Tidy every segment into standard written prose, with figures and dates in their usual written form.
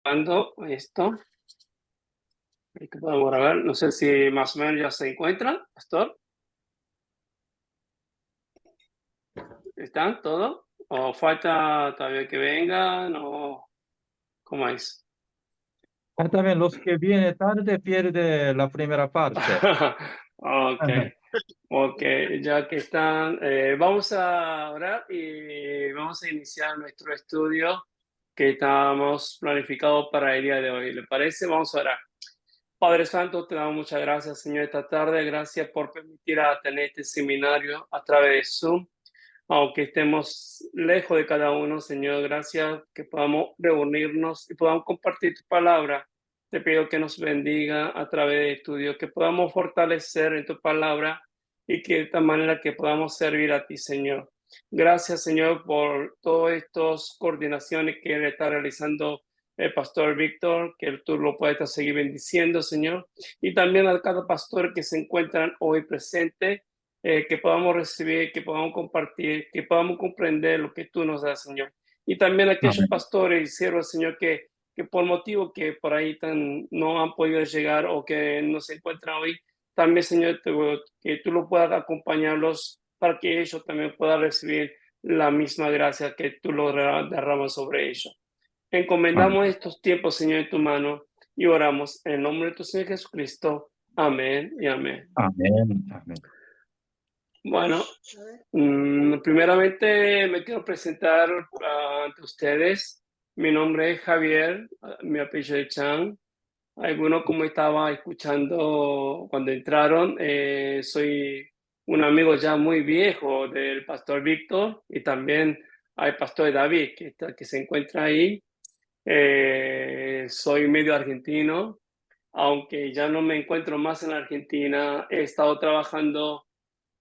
grabando esto. Ahí que podemos grabar. No sé si más o menos ya se encuentran, pastor. ¿Están todos? ¿O falta todavía que vengan? ¿O cómo es? También los que vienen tarde pierde la primera parte. Ok, Ajá. ok, ya que están, vamos a orar y vamos a iniciar nuestro estudio que estábamos planificados para el día de hoy. ¿Le parece? Vamos a orar. Padre Santo, te damos muchas gracias, Señor, esta tarde. Gracias por permitir a tener este seminario a través de Zoom. Aunque estemos lejos de cada uno, Señor, gracias que podamos reunirnos y podamos compartir tu palabra. Te pido que nos bendiga a través de estudios, que podamos fortalecer en tu palabra y que de esta manera que podamos servir a ti, Señor. Gracias, Señor, por todas estas coordinaciones que él está realizando el pastor Víctor, que tú lo puedas seguir bendiciendo, Señor. Y también a cada pastor que se encuentran hoy presente, que podamos recibir, que podamos compartir, que podamos comprender lo que tú nos das, Señor. Y también a aquellos Amén. pastores y siervos, Señor, que por motivo que por ahí no han podido llegar o que no se encuentran hoy, también, Señor, que tú lo puedas acompañarlos para que ellos también puedan recibir la misma gracia que tú lo derramas sobre ellos. Encomendamos Amén. estos tiempos, Señor, en tu mano y oramos en el nombre de tu Señor Jesucristo. Amén y amén. Amén. Amén. Bueno, primeramente me quiero presentar ante ustedes. Mi nombre es Javier, mi apellido es Chan. Algunos, como estaba escuchando cuando entraron, soy un amigo ya muy viejo del pastor Víctor y también al pastor David, que se encuentra ahí. Soy medio argentino, aunque ya no me encuentro más en Argentina. He estado trabajando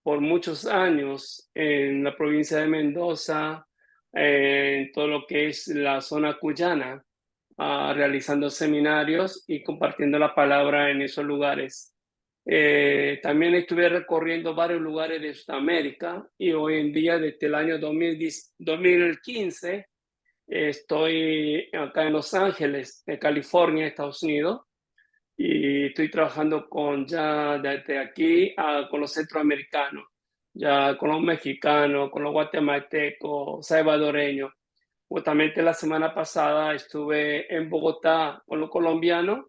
por muchos años en la provincia de Mendoza, en todo lo que es la zona cuyana, realizando seminarios y compartiendo la palabra en esos lugares. También estuve recorriendo varios lugares de Sudamérica y hoy en día, desde el año 2015, estoy acá en Los Ángeles, en California, Estados Unidos, y estoy trabajando ya desde aquí con los centroamericanos, ya con los mexicanos, con los guatemaltecos, salvadoreños. Justamente la semana pasada estuve en Bogotá con los colombianos.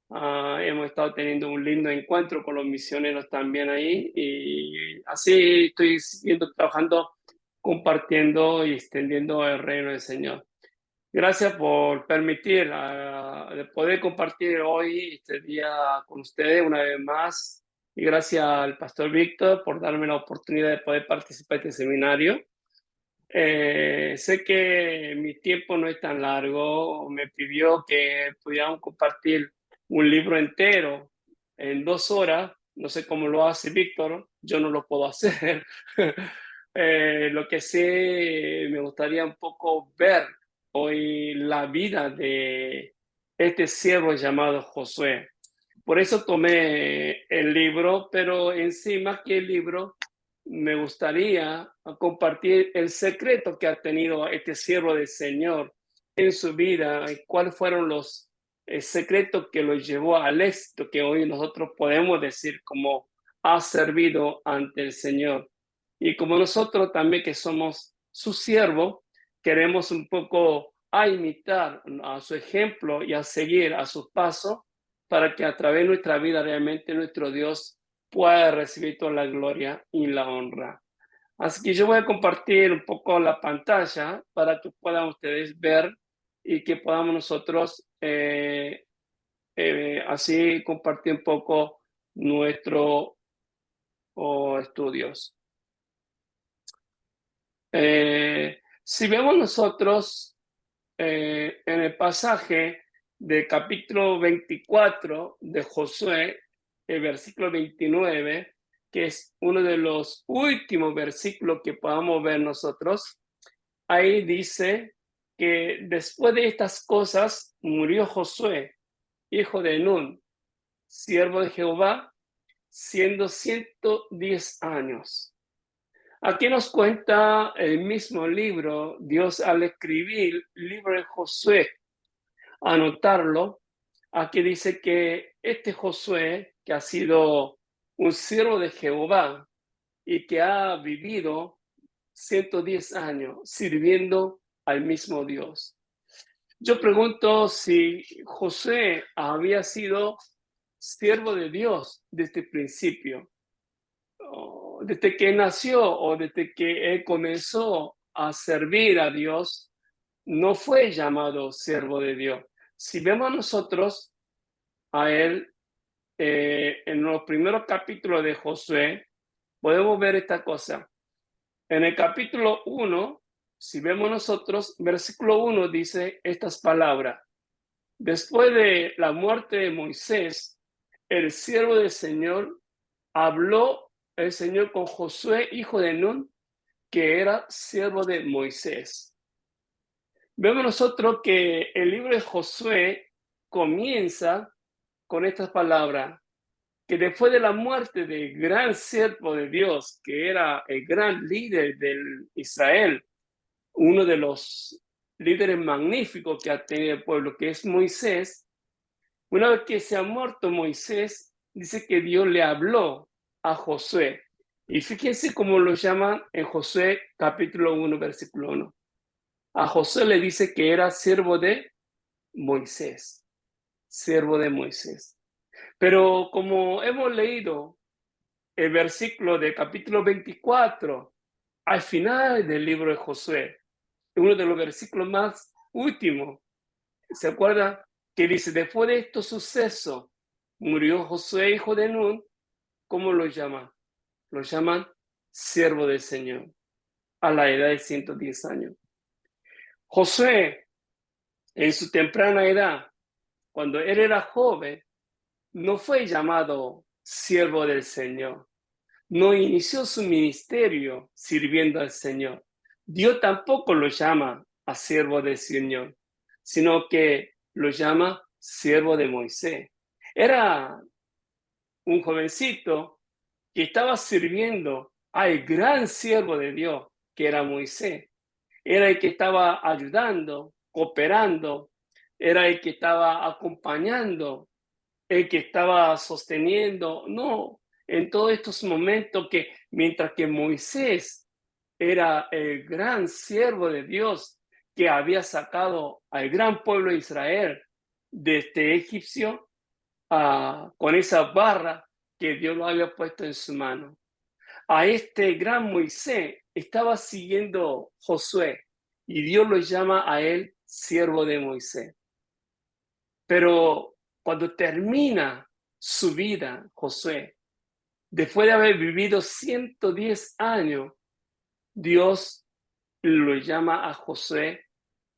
Hemos estado teniendo un lindo encuentro con los misioneros también ahí y así estoy siguiendo trabajando, compartiendo y extendiendo el reino del Señor. Gracias por permitir de poder compartir hoy este día con ustedes una vez más. Y gracias al pastor Víctor por darme la oportunidad de poder participar en este seminario. Sé que mi tiempo no es tan largo. Me pidió que pudiéramos compartir un libro entero en 2 horas. No sé cómo lo hace Víctor. Yo no lo puedo hacer. Lo que sí me gustaría un poco ver hoy la vida de este siervo llamado Josué. Por eso tomé el libro, pero encima que el libro, me gustaría compartir el secreto que ha tenido este siervo del Señor en su vida y cuáles fueron los secretos que lo llevó al éxito que hoy nosotros podemos decir como ha servido ante el Señor. Y como nosotros también que somos su siervo, queremos un poco imitar a su ejemplo y a seguir a sus pasos para que a través de nuestra vida realmente nuestro Dios pueda recibir toda la gloria y la honra. Así que yo voy a compartir un poco la pantalla para que puedan ustedes ver y que podamos nosotros así compartir un poco nuestros estudios. Si vemos nosotros en el pasaje del capítulo 24 de Josué, el versículo 29, que es uno de los últimos versículos que podamos ver nosotros, ahí dice que después de estas cosas murió Josué, hijo de Nun, siervo de Jehová, siendo 110 años. Aquí nos cuenta el mismo libro, Dios al escribir el libro de Josué, anotarlo. Aquí dice que este Josué, que ha sido un siervo de Jehová y que ha vivido 110 años sirviendo al mismo Dios. Yo pregunto si Josué había sido siervo de Dios desde el principio, desde que nació o desde que él comenzó a servir a Dios, no fue llamado siervo de Dios. Si vemos nosotros a él en los primeros capítulos de Josué, podemos ver esta cosa. En el capítulo 1, si vemos nosotros, versículo 1 dice estas palabras. Después de la muerte de Moisés, el siervo del Señor, habló el Señor con Josué, hijo de Nun, que era siervo de Moisés. Vemos nosotros que el libro de Josué comienza con estas palabras, que después de la muerte del gran siervo de Dios, que era el gran líder de Israel, uno de los líderes magníficos que ha tenido el pueblo, que es Moisés, una vez que se ha muerto Moisés, dice que Dios le habló a Josué. Y fíjense cómo lo llaman en Josué capítulo 1, versículo 1. A Josué le dice que era siervo de Moisés, siervo de Moisés. Pero como hemos leído el versículo del capítulo 24, al final del libro de Josué, uno de los versículos más últimos, ¿se acuerda? Que dice, después de estos sucesos, murió Josué, hijo de Nun. ¿Cómo lo llaman? Lo llaman siervo del Señor, a la edad de 110 años. Josué, en su temprana edad, cuando él era joven, no fue llamado siervo del Señor. No inició su ministerio sirviendo al Señor. Dios tampoco lo llama a siervo del Señor, sino que lo llama siervo de Moisés. Era un jovencito que estaba sirviendo al gran siervo de Dios, que era Moisés. Era el que estaba ayudando, cooperando, era el que estaba acompañando, el que estaba sosteniendo. No, en todos estos momentos que mientras que Moisés era el gran siervo de Dios que había sacado al gran pueblo de Israel de este egipcio con esa barra que Dios lo había puesto en su mano. A este gran Moisés estaba siguiendo Josué y Dios lo llama a él siervo de Moisés. Pero cuando termina su vida, Josué, después de haber vivido 110 años, Dios lo llama a Josué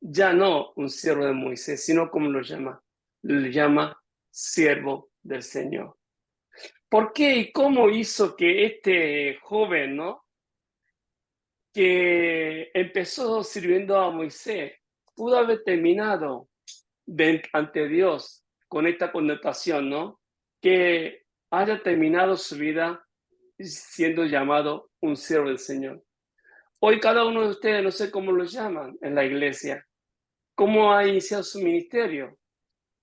ya no un siervo de Moisés, sino como lo llama siervo del Señor. ¿Por qué y cómo hizo que este joven, ¿no? Que empezó sirviendo a Moisés, pudo haber terminado ante Dios con esta connotación, ¿no? Que haya terminado su vida siendo llamado un siervo del Señor. Hoy cada uno de ustedes, no sé cómo lo llaman en la iglesia, cómo ha iniciado su ministerio,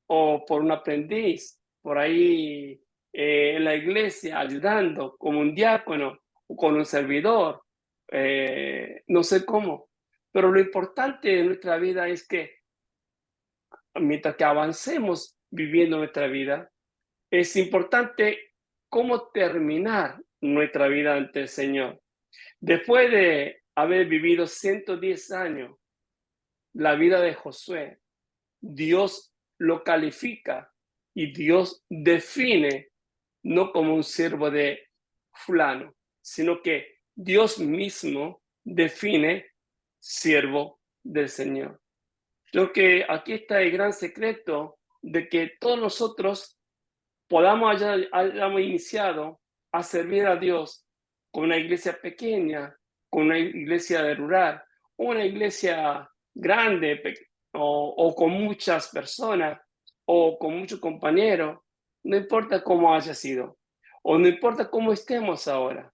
o por un aprendiz, por ahí en la iglesia, ayudando como un diácono o con un servidor, no sé cómo. Pero lo importante de nuestra vida es que mientras que avancemos viviendo nuestra vida, es importante cómo terminar nuestra vida ante el Señor. Después de haber vivido 110 años, la vida de Josué, Dios lo califica y Dios define no como un siervo de fulano, sino que Dios mismo define siervo del Señor. Creo que aquí está el gran secreto de que todos nosotros hayamos iniciado a servir a Dios con una iglesia pequeña, con una iglesia de rural, una iglesia grande o con muchas personas o con muchos compañeros, no importa cómo haya sido o no importa cómo estemos ahora.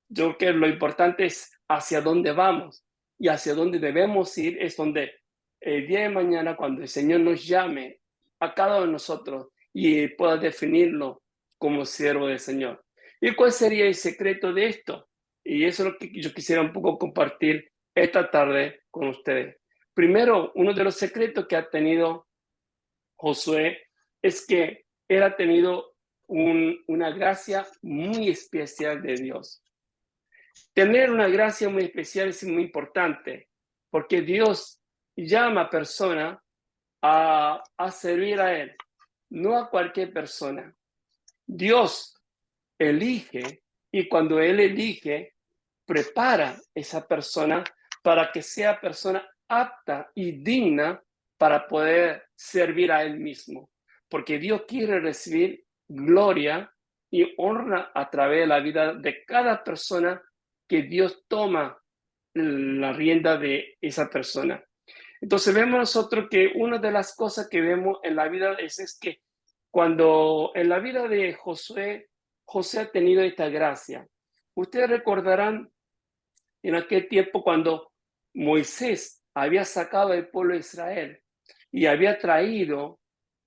Yo creo que lo importante es hacia dónde vamos y hacia dónde debemos ir es donde el día de mañana, cuando el Señor nos llame a cada uno de nosotros y pueda definirlo como siervo del Señor. ¿Y cuál sería el secreto de esto? Y eso es lo que yo quisiera un poco compartir esta tarde con ustedes. Primero, uno de los secretos que ha tenido Josué es que él ha tenido una gracia muy especial de Dios. Tener una gracia muy especial es muy importante porque Dios llama a personas a servir a Él, no a cualquier persona. Dios elige y cuando Él elige, prepara esa persona para que sea persona apta y digna para poder servir a Él mismo. Porque Dios quiere recibir gloria y honra a través de la vida de cada persona que Dios toma la rienda de esa persona. Entonces vemos nosotros que una de las cosas que vemos en la vida es que cuando en la vida de Josué, José ha tenido esta gracia. Ustedes recordarán en aquel tiempo cuando Moisés había sacado al pueblo de Israel y había traído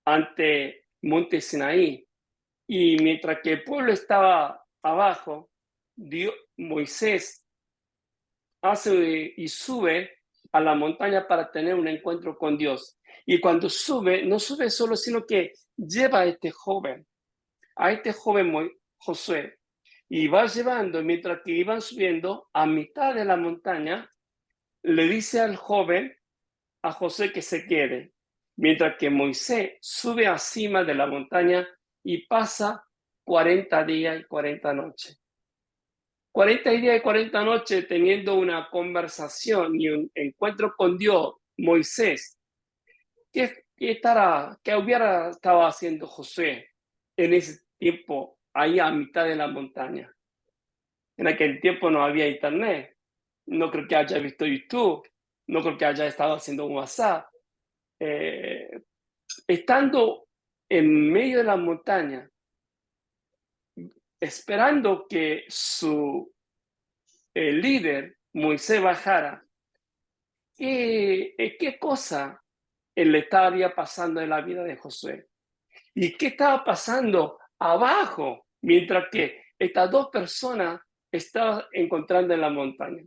ante Monte Sinaí. Y mientras que el pueblo estaba abajo, Moisés hace y sube a la montaña para tener un encuentro con Dios. Y cuando sube, no sube solo, sino que lleva a este joven Josué, y va llevando, mientras que iban subiendo, a mitad de la montaña, le dice al joven, a José, que se quede, mientras que Moisés sube a cima de la montaña y pasa 40 días y 40 noches. 40 días y 40 noches teniendo una conversación y un encuentro con Dios, Moisés. ¿Qué hubiera estado haciendo José en ese tiempo, ahí a mitad de la montaña? En aquel tiempo no había internet, no creo que haya visto YouTube, no creo que haya estado haciendo un WhatsApp. Estando en medio de la montaña, esperando que su líder, Moisés, bajara, ¿qué cosa le estaría pasando en la vida de Josué? ¿Y qué estaba pasando abajo mientras que estas dos personas estaban encontrando en la montaña?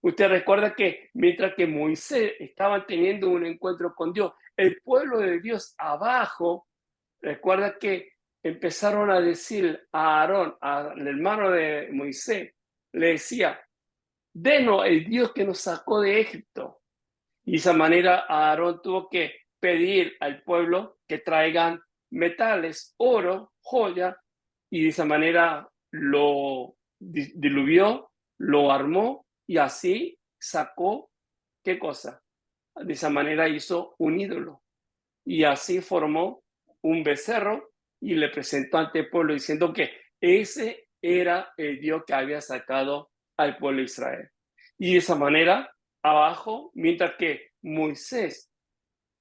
Usted recuerda que mientras que Moisés estaba teniendo un encuentro con Dios, el pueblo de Dios abajo, recuerda que empezaron a decir a Aarón, al hermano de Moisés, le decía, denos el Dios que nos sacó de Egipto. Y de esa manera Aarón tuvo que pedir al pueblo que traigan metales, oro, joya, y de esa manera lo diluvió, lo armó y así sacó, ¿qué cosa? De esa manera hizo un ídolo y así formó un becerro y le presentó ante el pueblo diciendo que ese era el Dios que había sacado al pueblo de Israel. Y de esa manera, abajo, mientras que Moisés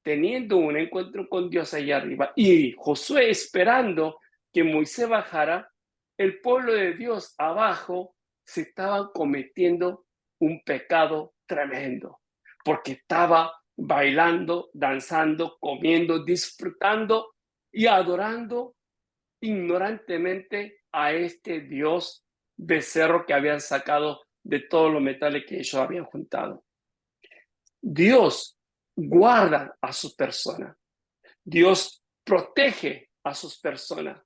teniendo un encuentro con Dios allá arriba y Josué esperando que Moisés bajara, el pueblo de Dios abajo se estaba cometiendo un pecado tremendo, porque estaba bailando, danzando, comiendo, disfrutando y adorando ignorantemente a este Dios becerro que habían sacado de todos los metales que ellos habían juntado. Dios guarda a sus personas. Dios protege a sus personas.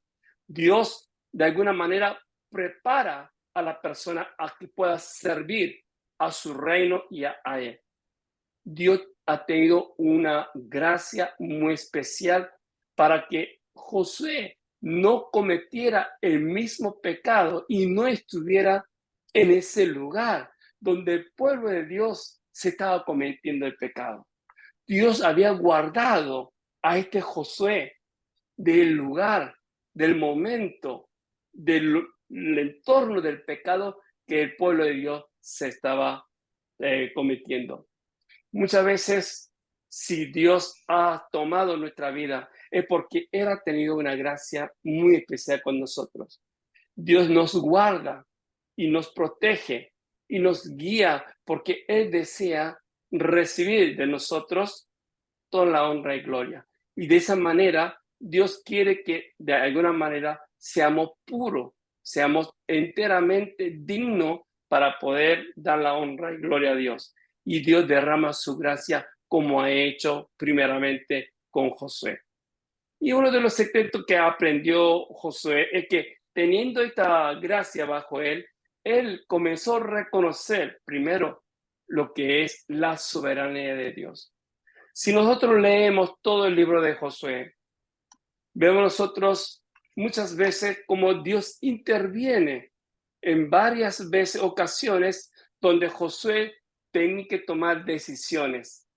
Dios, de alguna manera, prepara a la persona a que pueda servir a su reino y a Él. Dios ha tenido una gracia muy especial para que Josué no cometiera el mismo pecado y no estuviera en ese lugar donde el pueblo de Dios se estaba cometiendo el pecado. Dios había guardado a este Josué del lugar, del momento, del entorno del pecado que el pueblo de Dios se estaba cometiendo. Muchas veces, si Dios ha tomado nuestra vida, es porque Él ha tenido una gracia muy especial con nosotros. Dios nos guarda y nos protege y nos guía porque Él desea recibir de nosotros toda la honra y gloria. Y de esa manera, Dios quiere que de alguna manera seamos puros, seamos enteramente dignos para poder dar la honra y gloria a Dios. Y Dios derrama su gracia como ha hecho primeramente con Josué. Y uno de los secretos que aprendió Josué es que teniendo esta gracia bajo él comenzó a reconocer primero lo que es la soberanía de Dios. Si nosotros leemos todo el libro de Josué, vemos nosotros muchas veces como Dios interviene en varias veces, ocasiones donde Josué tiene que tomar decisiones.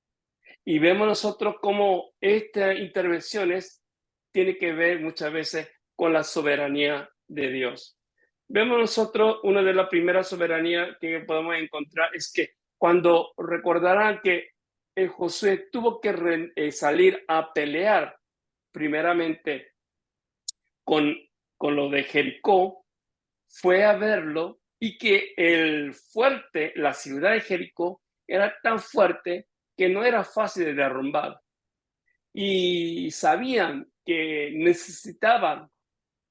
Y vemos nosotros cómo estas intervenciones tienen que ver muchas veces con la soberanía de Dios. Vemos nosotros una de las primeras soberanías que podemos encontrar es que cuando recordarán que Josué tuvo que salir a pelear primeramente con lo de Jericó, fue a verlo y que el fuerte, la ciudad de Jericó, era tan fuerte que no era fácil de derrumbar. Y sabían que necesitaban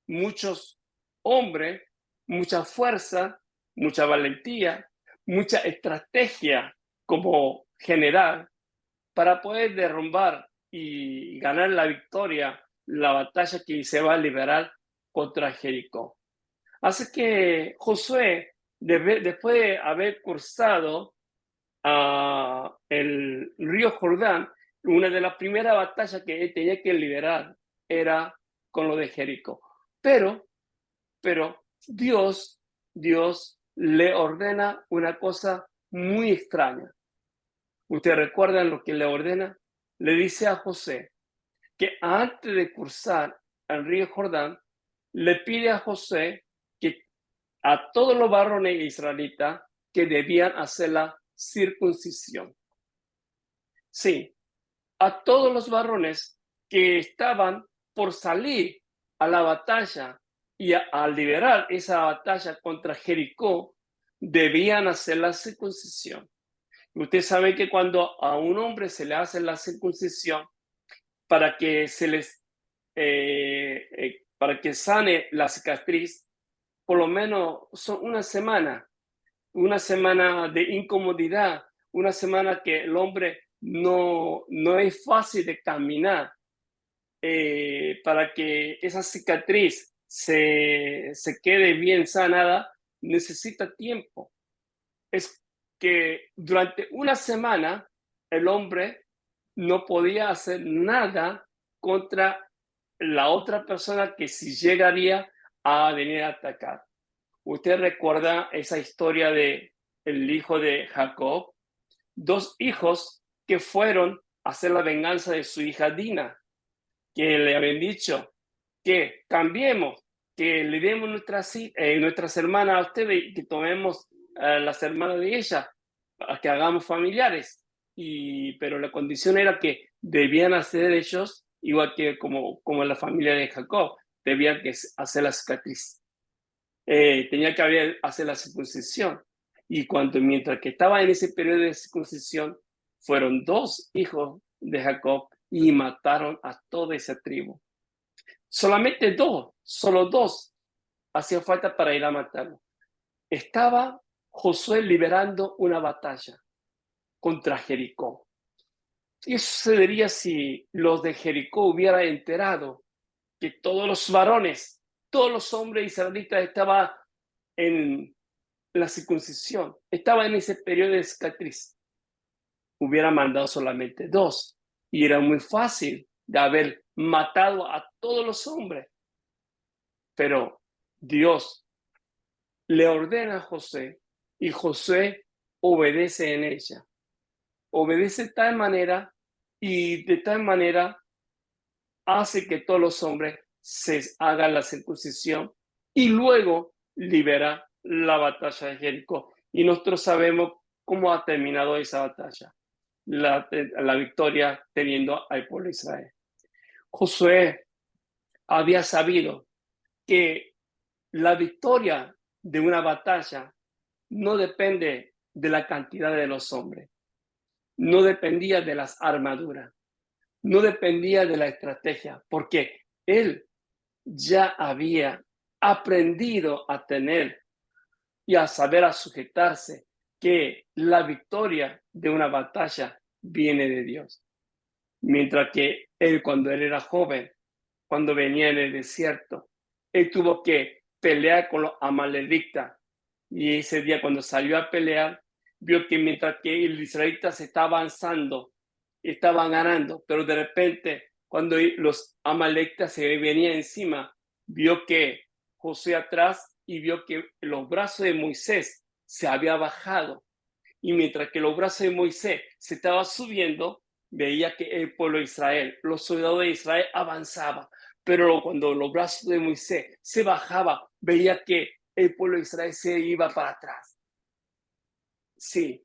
muchos hombres, mucha fuerza, mucha valentía, mucha estrategia como general para poder derrumbar y ganar la victoria, la batalla que se va a liberar contra Jericó. Así que Josué, después de haber cruzado el río Jordán, una de las primeras batallas que él tenía que liberar era con lo de Jericó. Pero Dios le ordena una cosa muy extraña. ¿Ustedes recuerdan lo que le ordena? Le dice a José que antes de cruzar el río Jordán, le pide a José que a todos los varones israelitas que debían hacer la circuncisión. Sí, a todos los varones que estaban por salir a la batalla y a liberar esa batalla contra Jericó, debían hacer la circuncisión. Usted sabe que cuando a un hombre se le hace la circuncisión para que para que sane la cicatriz, por lo menos son una semana de incomodidad, una semana que el hombre no es fácil de caminar. Para que esa cicatriz se quede bien sanada, necesita tiempo. Es que durante una semana el hombre no podía hacer nada contra la otra persona que si llegaría a venir a atacar. Usted recuerda esa historia de el hijo de Jacob, dos hijos que fueron a hacer la venganza de su hija Dina, que le habían dicho que cambiemos, que le demos nuestras hermanas a ustedes y que tomemos las hermanas de ella, que hagamos familiares. Pero la condición era que debían hacer ellos, igual que como la familia de Jacob, debían que hacer la cicatriz. Tenía que hacer la circuncisión. Y mientras que estaba en ese periodo de circuncisión, fueron dos hijos de Jacob y mataron a toda esa tribu. Solo dos hacía falta para ir a matarlo. Estaba Josué liberando una batalla contra Jericó. ¿Qué sucedería si los de Jericó hubieran enterado que todos los varones, todos los hombres israelitas estaban en la circuncisión, estaban en ese periodo de cicatriz? Hubiera mandado solamente dos y era muy fácil de haber matado a todos los hombres. Pero Dios le ordena a José y José obedece en ella. Obedece de tal manera y de tal manera hace que todos los hombres se hagan la circuncisión y luego libera la batalla de Jericó. Y nosotros sabemos cómo ha terminado esa batalla. La victoria teniendo al pueblo de Israel. Josué había sabido que la victoria de una batalla no depende de la cantidad de los hombres, no dependía de las armaduras, no dependía de la estrategia, porque él ya había aprendido a tener y a saber a sujetarse que la victoria de una batalla viene de Dios. Mientras que él, cuando él era joven, cuando venía en el desierto, él tuvo que pelear con los amalecitas. Y ese día, cuando salió a pelear, vio que mientras que el israelita se estaba avanzando, estaban ganando, pero de repente, cuando los amalecitas se venían encima, vio que Josué atrás y vio que los brazos de Moisés se había bajado. Y mientras que los brazos de Moisés se estaban subiendo, veía que el pueblo de Israel, los soldados de Israel avanzaban. Pero cuando los brazos de Moisés se bajaban, veía que el pueblo de Israel se iba para atrás. Sí,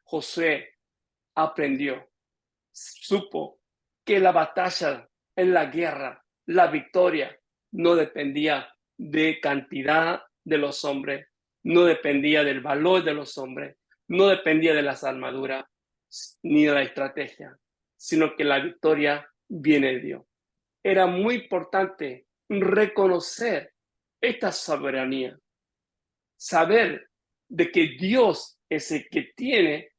Josué aprendió, supo que la batalla en la guerra, la victoria, no dependía de cantidad de los hombres, no dependía del valor de los hombres, no dependía de las armaduras ni de la estrategia, sino que la victoria viene de Dios. Era muy importante reconocer esta soberanía, saber de que Dios es el que tiene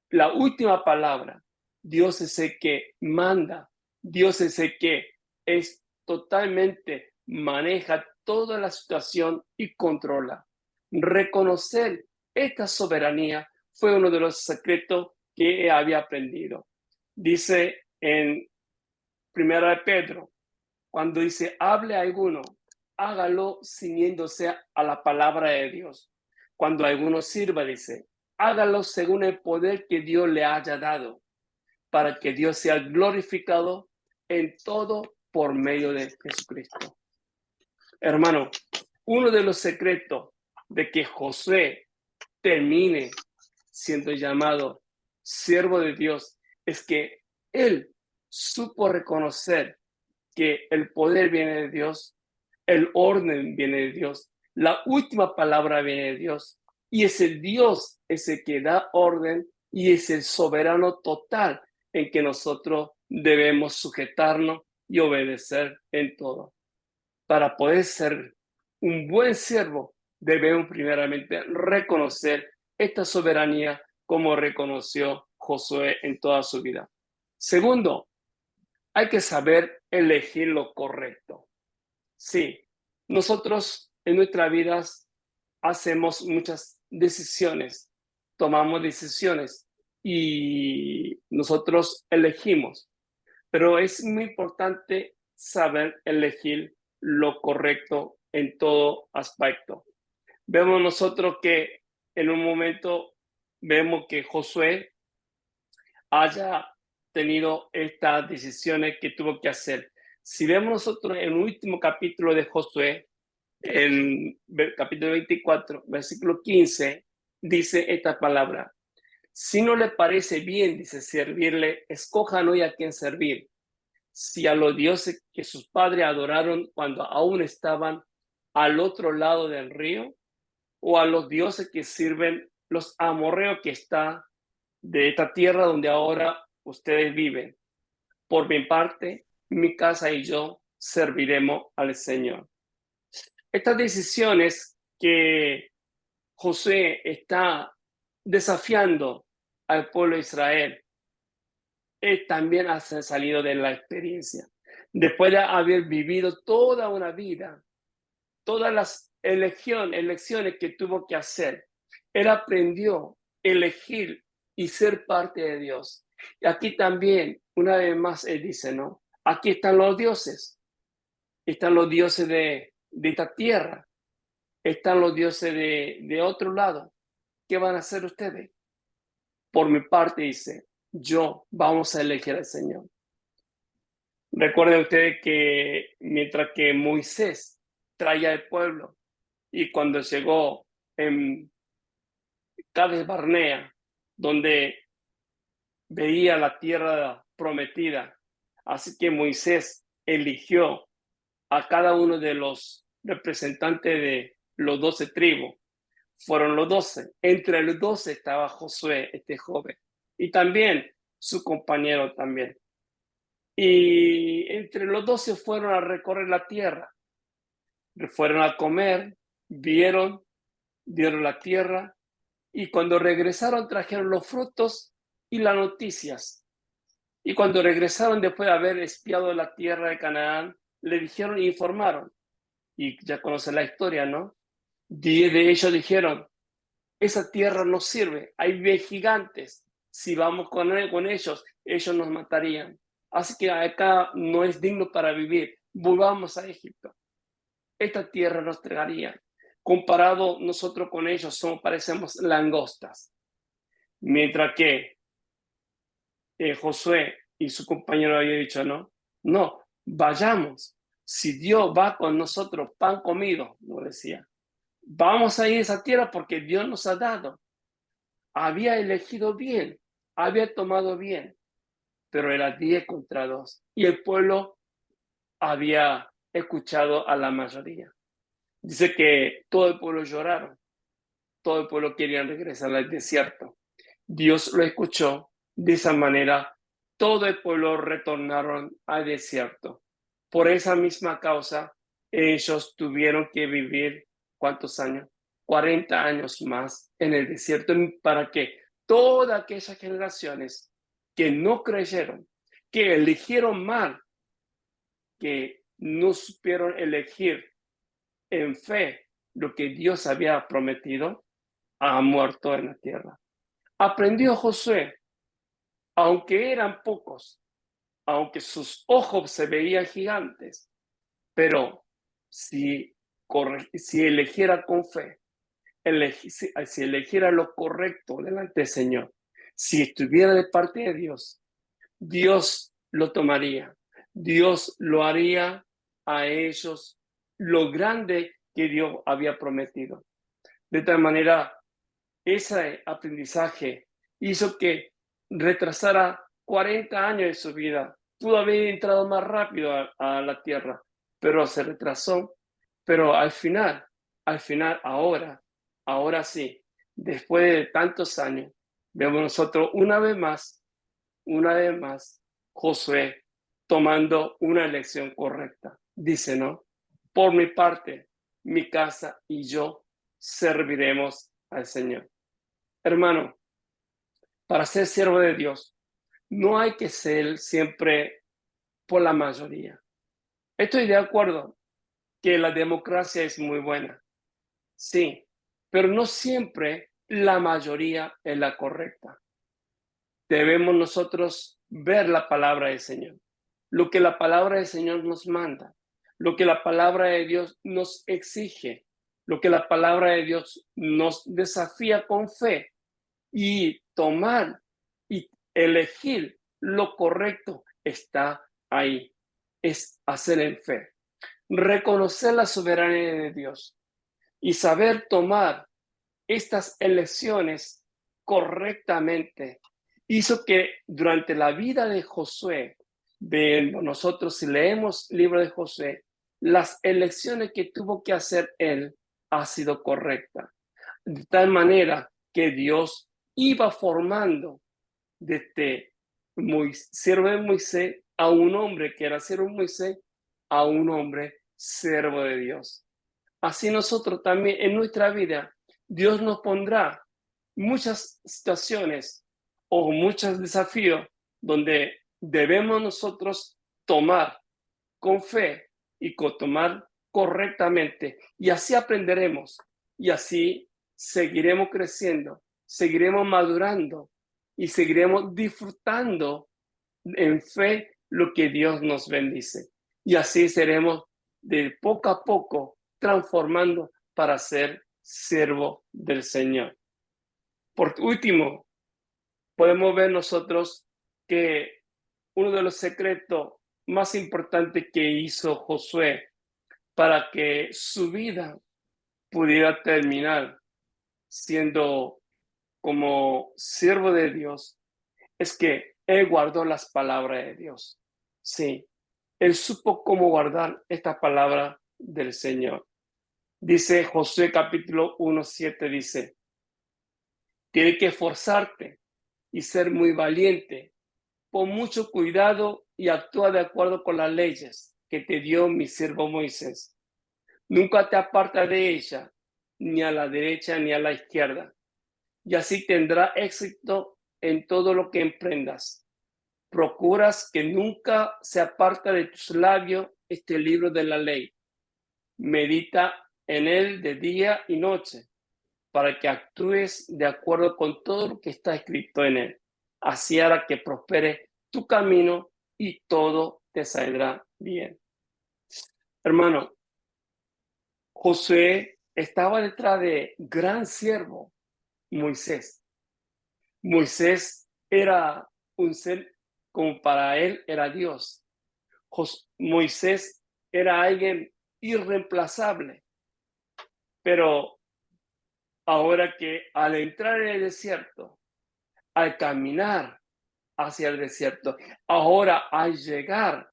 la última palabra. Dios es el que manda, Dios es el que es totalmente maneja toda la situación y controla. Reconocer esta soberanía fue uno de los secretos que había aprendido. Dice en Primera de Pedro, cuando dice, hable a alguno, hágalo ciñéndose a la palabra de Dios. Cuando alguno sirva, dice, hágalo según el poder que Dios le haya dado, para que Dios sea glorificado en todo por medio de Jesucristo. Hermano, uno de los secretos de que Josué termine siendo llamado siervo de Dios es que él supo reconocer que el poder viene de Dios, el orden viene de Dios, la última palabra viene de Dios, y es el Dios ese que da orden y es el soberano total en que nosotros debemos sujetarnos y obedecer en todo. Para poder ser un buen siervo, debemos primeramente reconocer esta soberanía como reconoció Josué en toda su vida. Segundo, hay que saber elegir lo correcto. Sí, nosotros en nuestras vidas hacemos muchas decisiones, tomamos decisiones y nosotros elegimos, pero es muy importante saber elegir lo correcto en todo aspecto. Vemos nosotros que en un momento vemos que Josué haya tenido estas decisiones que tuvo que hacer. Si vemos nosotros en el último capítulo de Josué, en el capítulo 24, versículo 15, dice esta palabra. Si no le parece bien, dice, servirle, escojan hoy a quién servir. Si a los dioses que sus padres adoraron cuando aún estaban al otro lado del río, o a los dioses que sirven los amorreos que están de esta tierra donde ahora ustedes viven. Por mi parte, mi casa y yo serviremos al Señor. Estas decisiones que José está desafiando al pueblo de Israel también han salido de la experiencia. Después de haber vivido toda una vida, todas las elecciones que tuvo que hacer, él aprendió a elegir y ser parte de Dios. Y aquí también, una vez más, él dice, ¿no? Aquí están los dioses de esta tierra, están los dioses de otro lado. ¿Qué van a hacer ustedes? Por mi parte, dice, vamos a elegir al Señor. Recuerden ustedes que mientras que Moisés traía al pueblo y cuando llegó en Cades Barnea, donde veía la tierra prometida, así que Moisés eligió a cada uno de los representantes de los 12 tribus. Fueron los 12. Entre los 12 estaba Josué, este joven, y también su compañero también. Y entre los dos se fueron a recorrer la tierra. Fueron a comer, vieron la tierra, y cuando regresaron trajeron los frutos y las noticias. Y cuando regresaron después de haber espiado la tierra de Canaán, le dijeron e informaron. Y ya conocen la historia, ¿no? 10 de ellos dijeron, esa tierra no sirve, hay gigantes. Si vamos con ellos, ellos nos matarían. Así que acá no es digno para vivir. Volvamos a Egipto. Esta tierra nos tragaría. Comparado nosotros con ellos, parecemos langostas. Mientras que Josué y su compañero habían dicho, no, vayamos. Si Dios va con nosotros, pan comido, nos decía. Vamos a ir a esa tierra porque Dios nos ha dado. Había elegido bien, había tomado bien, pero era 10 contra 2. Y el pueblo había escuchado a la mayoría. Dice que todo el pueblo lloraron, todo el pueblo quería regresar al desierto. Dios lo escuchó, de esa manera todo el pueblo retornaron al desierto. Por esa misma causa, ellos tuvieron que vivir, ¿cuántos años? 40 años más en el desierto, para que todas aquellas generaciones que no creyeron, que eligieron mal, que no supieron elegir en fe lo que Dios había prometido, ha muerto en la tierra. Aprendió Josué, aunque eran pocos, aunque sus ojos se veían gigantes, pero si eligiera con fe, si eligiera lo correcto delante del Señor, si estuviera de parte de Dios, Dios lo tomaría, Dios lo haría a ellos lo grande que Dios había prometido. De tal manera, ese aprendizaje hizo que retrasara 40 años de su vida. Pudo haber entrado más rápido a la tierra, pero se retrasó. Pero al final, ahora sí, después de tantos años, vemos nosotros una vez más, Josué tomando una elección correcta. Dice, ¿no? Por mi parte, mi casa y yo serviremos al Señor. Hermano, para ser siervo de Dios, no hay que ser siempre por la mayoría. Estoy de acuerdo que la democracia es muy buena, sí, pero no siempre la mayoría es la correcta. Debemos nosotros ver la palabra del Señor, lo que la palabra del Señor nos manda, lo que la palabra de Dios nos exige, lo que la palabra de Dios nos desafía con fe, y tomar y elegir lo correcto está ahí. Es hacer en fe, reconocer la soberanía de Dios y saber tomar estas elecciones correctamente. Hizo que durante la vida de Josué, nosotros si leemos el libro de Josué, las elecciones que tuvo que hacer él ha sido correcta. De tal manera que Dios iba formando desde siervo de Moisés a un hombre que era siervo de Moisés, a un hombre siervo de Dios. Así nosotros también en nuestra vida, Dios nos pondrá muchas situaciones o muchos desafíos donde debemos nosotros tomar con fe y tomar correctamente. Y así aprenderemos y así seguiremos creciendo, seguiremos madurando y seguiremos disfrutando en fe lo que Dios nos bendice. Y así seremos de poco a poco transformando para ser siervo del Señor. Por último, podemos ver nosotros que uno de los secretos más importantes que hizo Josué para que su vida pudiera terminar siendo como siervo de Dios es que él guardó las palabras de Dios. Sí, él supo cómo guardar esta palabra del Señor. Dice Josué capítulo 1:7, dice, tienes que esforzarte y ser muy valiente. Pon mucho cuidado y actúa de acuerdo con las leyes que te dio mi siervo Moisés. Nunca te aparta de ella, ni a la derecha ni a la izquierda, y así tendrá éxito en todo lo que emprendas. Procuras que nunca se aparta de tus labios este libro de la ley. Medita en él de día y noche, para que actúes de acuerdo con todo lo que está escrito en él. Así hará que prospere tu camino y todo te saldrá bien. Hermano, Josué estaba detrás de gran siervo, Moisés. Moisés era un ser como para él era Dios. Moisés era alguien irreemplazable, pero ahora que al entrar en el desierto, al caminar hacia el desierto, ahora al llegar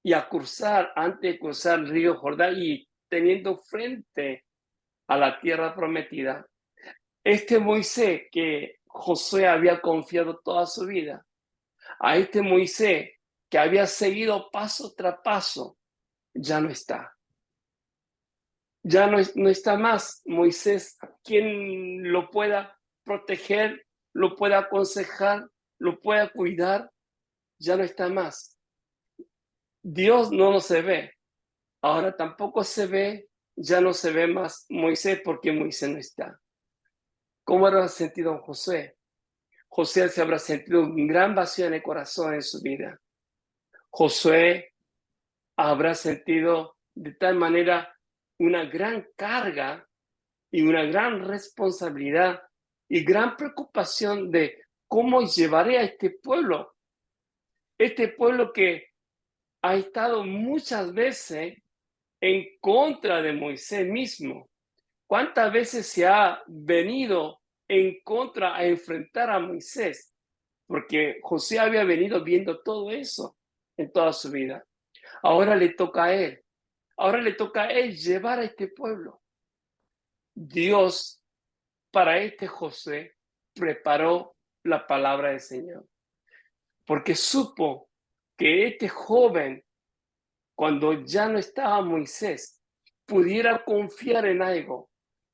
y a cruzar, antes de cruzar el río Jordán y teniendo frente a la tierra prometida, este Moisés que Josué había confiado toda su vida, a este Moisés que había seguido paso tras paso, ya no está. Ya no está más Moisés, quien lo pueda proteger, lo pueda aconsejar, lo pueda cuidar, ya no está más. Dios no se ve, ahora tampoco se ve, ya no se ve más Moisés porque Moisés no está. ¿Cómo habrá sentido José? José se habrá sentido un gran vacío en el corazón en su vida. Josué habrá sentido de tal manera una gran carga y una gran responsabilidad y gran preocupación de cómo llevaré a este pueblo que ha estado muchas veces en contra de Moisés mismo. ¿Cuántas veces se ha venido en contra a enfrentar a Moisés? Porque José había venido viendo todo eso en toda su vida. Ahora le toca a él. Ahora le toca a él llevar a este pueblo. Dios, para este José, preparó la palabra del Señor. Porque supo que este joven, cuando ya no estaba Moisés, pudiera confiar en algo,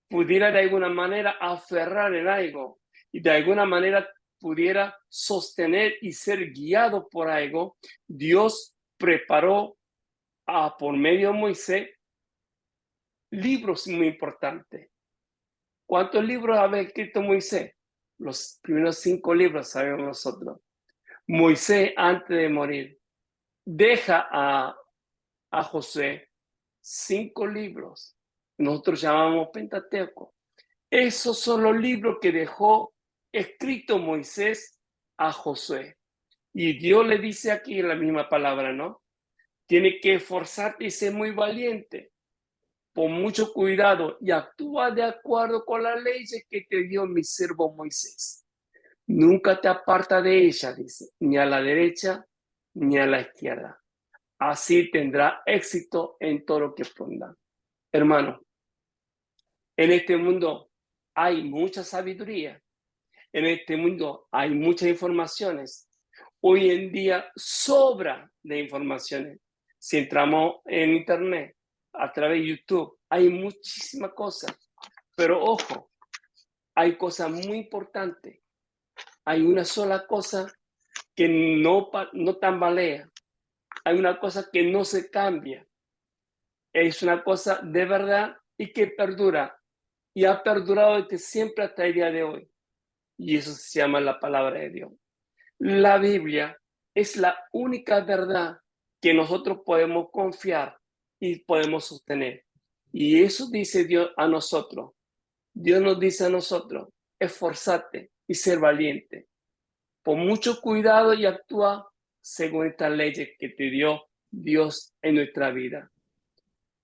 pudiera de alguna manera aferrar en algo y de alguna manera pudiera sostener y ser guiado por algo. Dios preparó por medio de Moisés libros muy importantes. ¿Cuántos libros había escrito Moisés? Los primeros 5 libros sabemos nosotros. Moisés, antes de morir, deja a José 5 libros. Nosotros llamamos Pentateuco. Esos son los libros que dejó escrito Moisés a Josué. Y Dios le dice aquí la misma palabra, ¿no? Tiene que esforzarte y ser muy valiente. Pon mucho cuidado y actúa de acuerdo con las leyes que te dio mi siervo Moisés. Nunca te aparta de ella, dice, ni a la derecha ni a la izquierda. Así tendrá éxito en todo lo que ponga. Hermano, en este mundo hay mucha sabiduría. En este mundo hay muchas informaciones. Hoy en día sobra de informaciones. Si entramos en internet, a través de YouTube, hay muchísimas cosas. Pero ojo, hay cosas muy importantes. Hay una sola cosa que no tambalea. Hay una cosa que no se cambia. Es una cosa de verdad y que perdura. Y ha perdurado desde siempre hasta el día de hoy. Y eso se llama la palabra de Dios. La Biblia es la única verdad que nosotros podemos confiar y podemos sostener. Y eso dice Dios a nosotros. Dios nos dice a nosotros, esforzate y ser valiente. Pon mucho cuidado y actúa según estas leyes que te dio Dios en nuestra vida.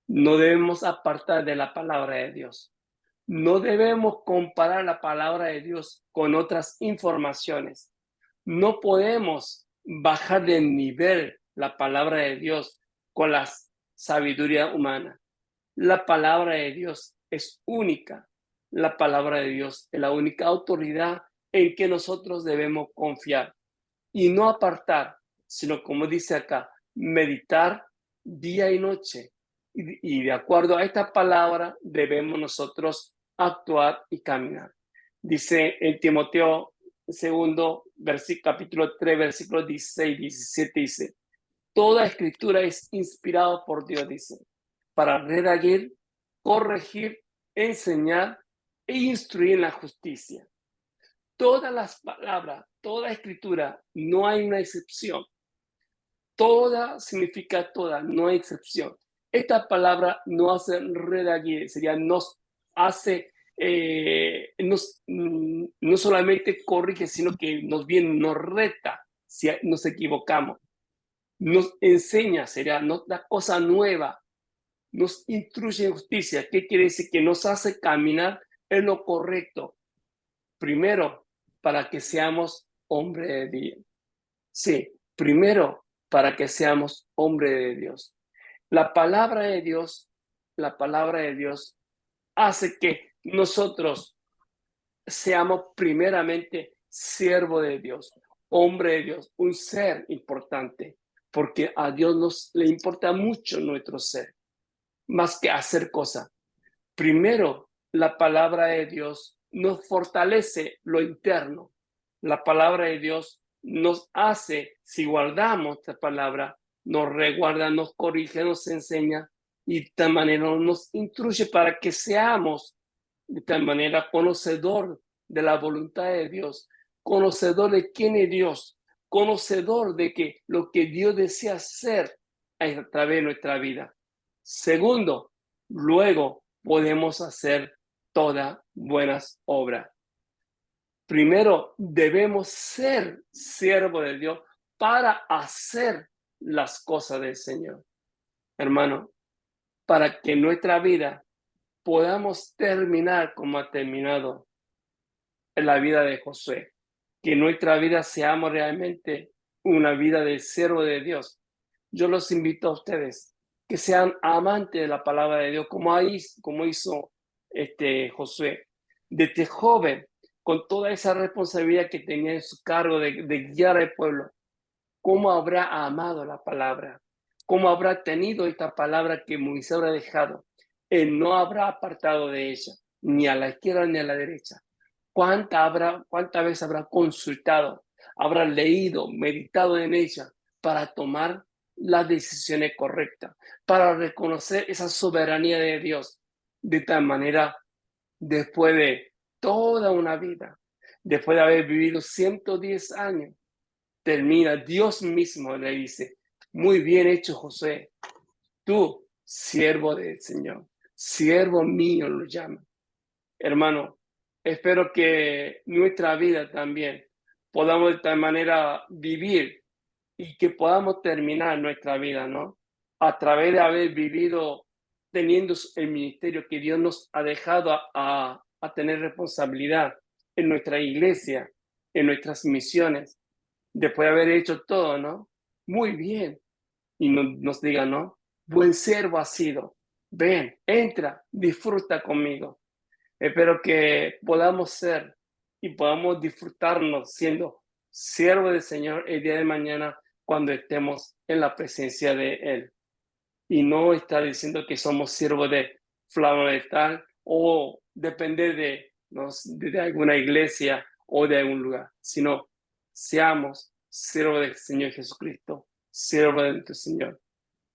No debemos apartar de la palabra de Dios. No debemos comparar la palabra de Dios con otras informaciones. No podemos bajar de nivel la palabra de Dios con la sabiduría humana. La palabra de Dios es única. La palabra de Dios es la única autoridad en que nosotros debemos confiar y no apartar sino como dice acá, meditar día y noche. Y de acuerdo a esta palabra debemos nosotros actuar y caminar. Dice en Timoteo segundo, capítulo 3, versículos 16 y 17, dice, toda escritura es inspirada por Dios, dice, para redarguir, corregir, enseñar e instruir en la justicia. Todas las palabras, toda escritura, no hay una excepción. Toda significa toda, no hay excepción. Esta palabra no hace redarguir, sería nos hace, no solamente corrige, sino que nos viene, nos reta si nos equivocamos. Nos enseña, sería, nos da cosa nueva, nos instruye en justicia. ¿Qué quiere decir? Que nos hace caminar en lo correcto. Primero, para que seamos hombre de Dios. Sí, primero, para que seamos hombre de Dios. La palabra de Dios, la palabra de Dios hace que nosotros seamos primeramente siervo de Dios, hombre de Dios, un ser importante, porque a Dios le importa mucho nuestro ser, más que hacer cosas. Primero, la palabra de Dios nos fortalece lo interno. La palabra de Dios nos hace, si guardamos esta palabra, nos reguarda, nos corrige, nos enseña y de tal manera nos instruye para que seamos de tal manera conocedor de la voluntad de Dios, conocedor de quién es Dios, conocedor de que lo que Dios desea hacer a través de nuestra vida. Segundo, luego podemos hacer todas buenas obras. Primero, debemos ser siervos de Dios para hacer las cosas del Señor. Hermano, para que nuestra vida podamos terminar como ha terminado en la vida de Josué. Que nuestra vida seamos realmente una vida de siervo de Dios. Yo los invito a ustedes que sean amantes de la palabra de Dios, como hizo Josué. Desde joven, con toda esa responsabilidad que tenía en su cargo de guiar al pueblo, ¿cómo habrá amado la palabra? ¿Cómo habrá tenido esta palabra que Moisés habrá dejado? Él no habrá apartado de ella, ni a la izquierda ni a la derecha. ¿Cuántas veces habrá consultado, habrá leído, meditado en ella para tomar las decisiones correctas, para reconocer esa soberanía de Dios? De tal manera, después de toda una vida, después de haber vivido 110 años, termina, Dios mismo le dice, muy bien hecho, José, tú, siervo del Señor, siervo mío lo llama. Hermano, espero que nuestra vida también podamos de tal manera vivir y que podamos terminar nuestra vida, ¿no? A través de haber vivido teniendo el ministerio que Dios nos ha dejado a tener responsabilidad en nuestra iglesia, en nuestras misiones, después de haber hecho todo, ¿no? Muy bien. Y nos diga, ¿no? Buen siervo ha sido. Ven, entra, disfruta conmigo. Espero que podamos ser y podamos disfrutarnos siendo siervos del Señor el día de mañana cuando estemos en la presencia de Él. Y no estar diciendo que somos siervos de fulano de tal o depender de alguna iglesia o de algún lugar, sino seamos siervos del Señor Jesucristo, siervos de nuestro Señor,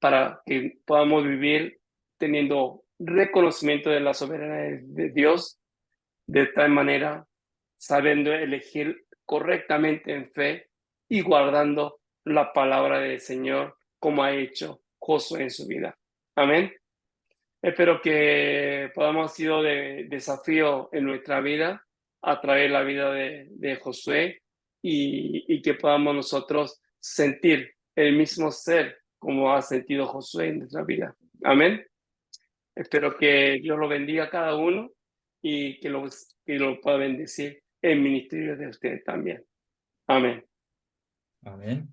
para que podamos vivir teniendo reconocimiento de la soberanía de Dios, de tal manera sabiendo elegir correctamente en fe y guardando la palabra del Señor como ha hecho Josué en su vida. Amén. Espero que podamos sido de desafío en nuestra vida a través de la vida de Josué y que podamos nosotros sentir el mismo ser como ha sentido Josué en nuestra vida. Amén. Espero que Dios lo bendiga a cada uno y que lo pueda bendecir el ministerio de ustedes también. Amén. Amén.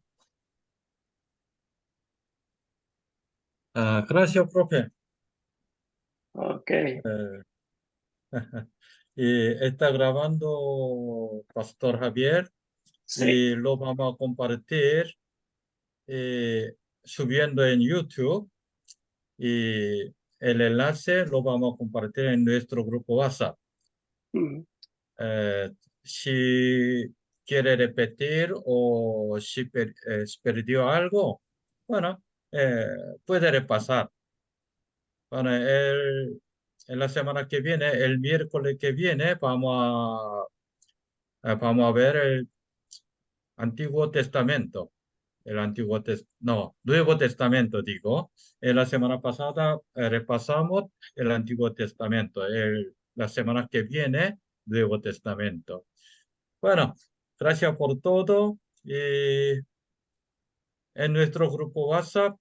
Gracias, profe. Ok. Eh, y está grabando Pastor Javier Sí. y lo vamos a compartir subiendo en YouTube y el enlace lo vamos a compartir en nuestro grupo WhatsApp. Mm. Si quiere repetir o si perdió algo, bueno, puede repasar. Bueno, en la semana que viene, el miércoles que viene, vamos a ver el Antiguo Testamento. No, Nuevo Testamento, digo. En la semana pasada repasamos el Antiguo Testamento. La semana que viene, Nuevo Testamento. Bueno, gracias por todo. Y en nuestro grupo WhatsApp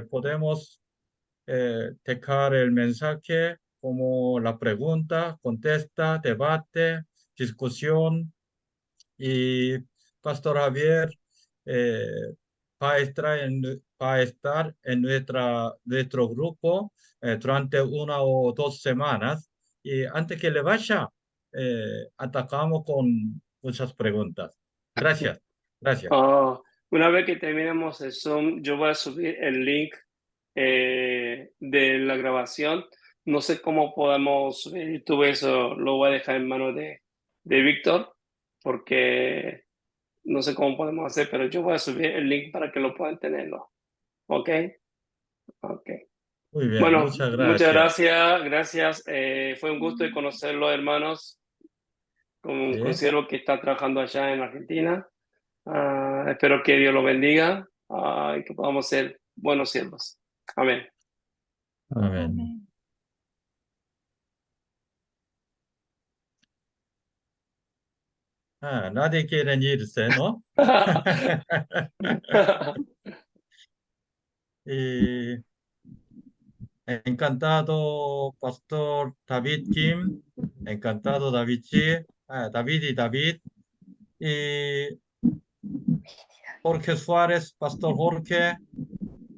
podemos dejar el mensaje como la pregunta, contesta, debate, discusión. Y Pastor Javier eh, va a estar en nuestro grupo durante 1 o 2 semanas. Y antes que le vaya, atacamos con muchas preguntas. Gracias, gracias. Ah, una vez que terminemos el Zoom, yo voy a subir el link de la grabación. No sé cómo podemos subir YouTube, eso lo voy a dejar en manos de Víctor, porque no sé cómo podemos hacer, pero yo voy a subir el link para que lo puedan tenerlo. ¿Ok? Ok. Muy bien, Bueno, muchas muchas gracias. gracias, gracias. Fue un gusto de conocerlo, hermanos. ¿Sí? Considero que está trabajando allá en Argentina. Espero que Dios lo bendiga y que podamos ser buenos siervos. Amén. Amén. Nadie quiere irse, ¿no? Y encantado, Pastor David Kim. Encantado, David Chi. David y David. Y Jorge Suárez, Pastor Jorge.